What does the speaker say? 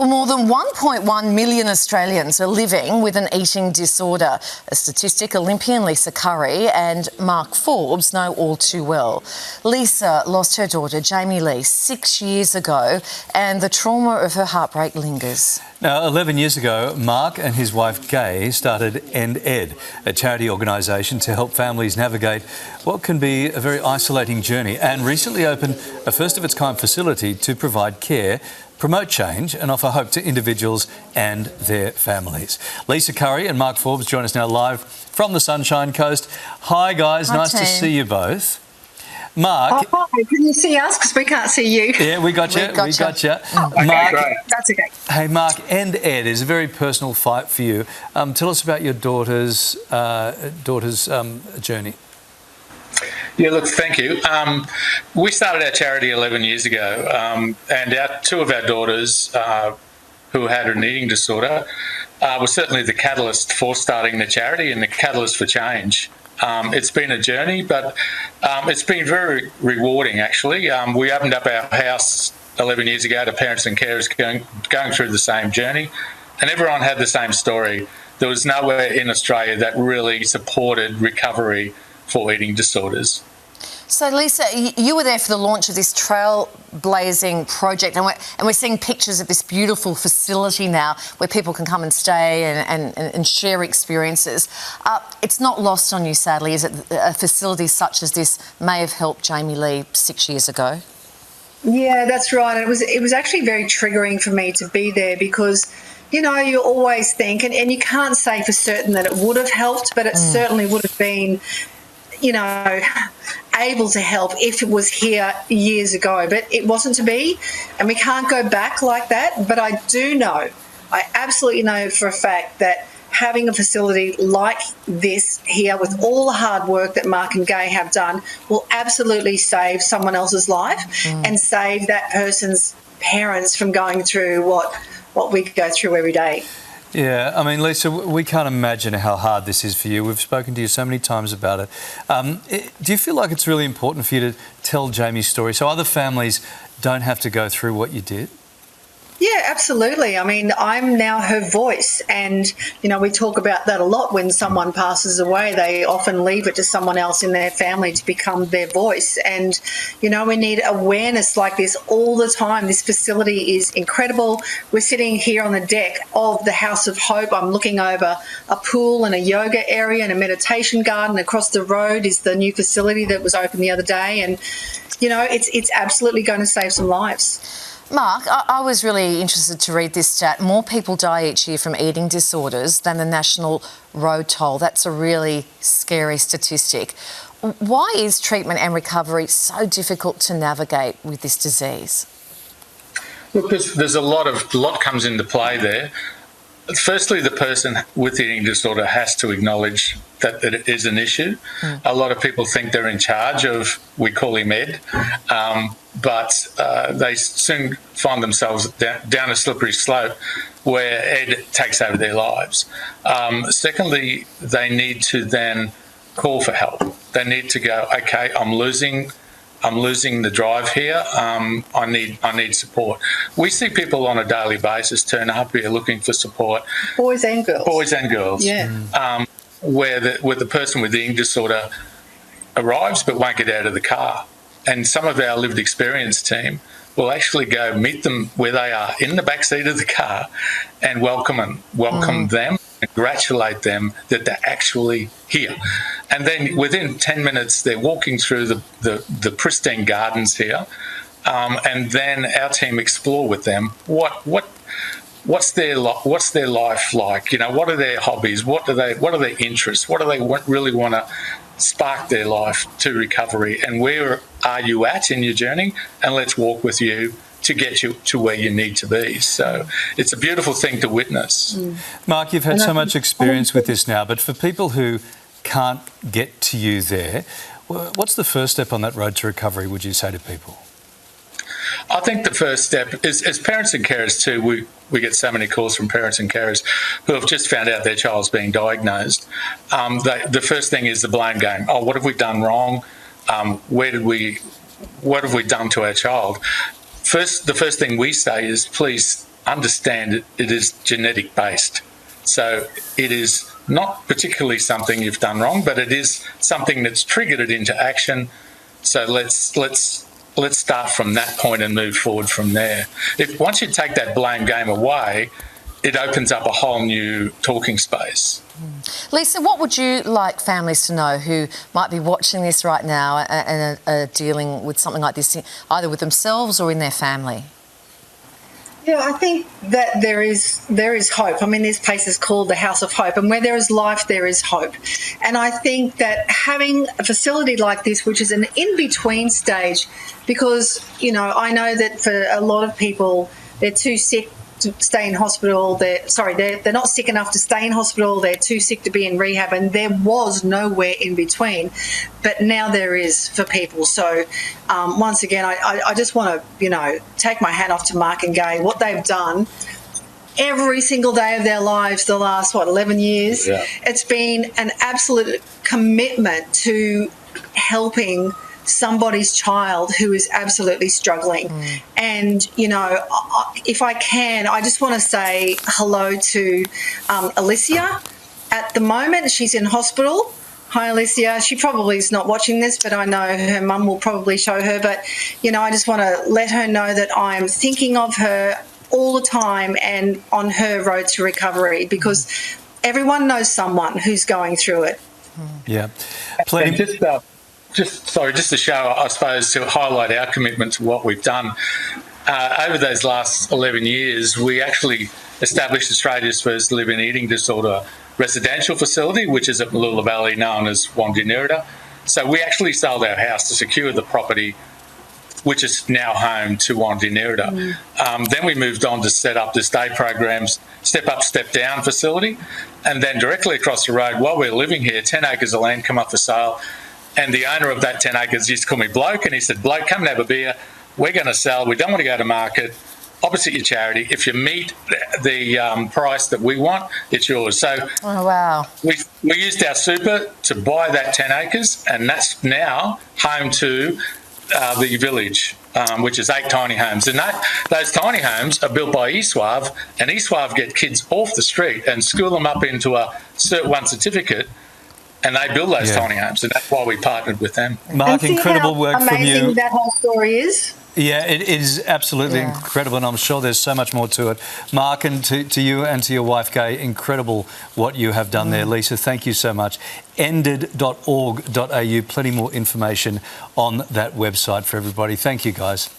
Well, more than 1.1 million Australians are living with an eating disorder, a statistic Olympian Lisa Curry and Mark Forbes know all too well. Lisa lost her daughter, Jamie Lee, 6 years ago, and the trauma of her heartbreak lingers. Now, 11 years ago, Mark and his wife Gay started End Ed, a charity organisation to help families navigate what can be a very isolating journey, and recently opened a first-of-its-kind facility to provide care, promote change and offer hope to individuals and their families. Lisa Curry and Mark Forbes join us now live from the Sunshine Coast. Hi guys, nice to see you both. Mark. Oh, hi. Can you see us? Because we can't see you. Yeah, we got you. Oh, okay, Mark, great. That's okay. Hey, Mark, End Ed is a very personal fight for you. Tell us about your daughter's journey. Yeah, look, thank you. We started our charity 11 years ago, and two of our daughters who had an eating disorder were certainly the catalyst for starting the charity and the catalyst for change. It's been a journey, but it's been very rewarding, actually. We opened up our house 11 years ago to parents and carers going through the same journey, and everyone had the same story. There was nowhere in Australia that really supported recovery for eating disorders. So, Lisa, you were there for the launch of this trailblazing project, and we're seeing pictures of this beautiful facility now where people can come and stay and share experiences. It's not lost on you, sadly, is it? A facility such as this may have helped Jamie Lee 6 years ago. Yeah, that's right. It was actually very triggering for me to be there because, you know, you always think, and you can't say for certain that it would have helped, but it certainly would have been, you know, able to help if it was here years ago, but it wasn't to be, and we can't go back like that. But I absolutely know for a fact that having a facility like this here with all the hard work that Mark and Gay have done will absolutely save someone else's life and save that person's parents from going through what we go through every day. Yeah, I mean, Lisa, we can't imagine how hard this is for you. We've spoken to you so many times about it. Do you feel like it's really important for you to tell Jamie's story so other families don't have to go through what you did? Yeah, absolutely. I mean, I'm now her voice, and, you know, we talk about that a lot. When someone passes away, they often leave it to someone else in their family to become their voice. And, you know, we need awareness like this all the time. This facility is incredible. We're sitting here on the deck of the House of Hope. I'm looking over a pool and a yoga area and a meditation garden. Across the road is the new facility that was opened the other day. And, you know, it's absolutely going to save some lives. Mark, I was really interested to read this stat. More people die each year from eating disorders than the national road toll. That's a really scary statistic. Why is treatment and recovery so difficult to navigate with this disease? Look, there's a lot comes into play there. Firstly, the person with the eating disorder has to acknowledge that it is an issue. A lot of people think they're in charge of, we call him Ed, but they soon find themselves down a slippery slope where Ed takes over their lives. Secondly, they need to then call for help. They need to go, okay, I'm losing the drive here. I need support. We see people on a daily basis turn up here looking for support. Boys and girls. Boys and girls. Yeah. Where the person with the eating disorder arrives but won't get out of the car. And some of our lived experience team will actually go meet them where they are in the back seat of the car and welcome them, congratulate them that they're actually here. And then within 10 minutes, they're walking through the pristine gardens here, and then our team explore with them what's their life like. You know, what are their hobbies? What are their interests? What do they really want to spark their life to recovery? And where are you at in your journey? And let's walk with you to get you to where you need to be. So it's a beautiful thing to witness. Mark, you've had so much experience with this now, but for people who can't get to you there, what's the first step on that road to recovery, would you say to people? I think the first step is, as parents and carers too, we get so many calls from parents and carers who have just found out their child's being diagnosed. The first thing is the blame game. Oh, what have we done wrong? What have we done to our child? The first thing we say is, please understand it is genetic based. So it is not particularly something you've done wrong, but it is something that's triggered it into action. So let's start from that point and move forward from there. Once you take that blame game away, it opens up a whole new talking space. Lisa, what would you like families to know who might be watching this right now and are dealing with something like this, either with themselves or in their family? Yeah, I think that there is hope. I mean, this place is called the House of Hope, and where there is life, there is hope. And I think that having a facility like this, which is an in-between stage, because, you know, I know that for a lot of people, they're too sick to stay in hospital. They're not sick enough to stay in hospital. They're too sick to be in rehab, and there was nowhere in between. But now there is for people. So once again, I just want to, you know, take my hat off to Mark and Gay. What they've done every single day of their lives, the last 11 years, it's been an absolute commitment to helping somebody's child who is absolutely struggling. And, you know, if I can, I just want to say hello to Alicia. At the moment, she's in hospital. Hi, Alicia. She probably is not watching this, but I know her mum will probably show her. But, you know, I just want to let her know that I'm thinking of her all the time and on her road to recovery, because everyone knows someone who's going through it. Yeah. And just to show, I suppose, to highlight our commitment to what we've done. Over those last 11 years, we actually established Australia's first live and eating disorder residential facility, which is at Mooloolah Valley, known as Wandinirida. So we actually sold our house to secure the property, which is now home to Wandinirida. Then we moved on to set up this day programs, step up, step down facility. And then directly across the road, while we're living here, 10 acres of land come up for sale. And the owner of that 10 acres used to call me Bloke, and he said, Bloke, come and have a beer. We're going to sell. We don't want to go to market. Opposite your charity. If you meet the price that we want, it's yours. So oh, wow. We used our super to buy that 10 acres, and that's now home to the village, which is 8 tiny homes. And those tiny homes are built by ESUAV, and ESUAV get kids off the street and school them up into a Cert 1 certificate. And they build those tiny homes, and that's why we partnered with them. Mark, incredible work from you. Amazing that whole story is. Yeah, it is absolutely incredible, and I'm sure there's so much more to it. Mark, and to you and to your wife, Gay, incredible what you have done there. Lisa, thank you so much. ended.org.au, plenty more information on that website for everybody. Thank you, guys.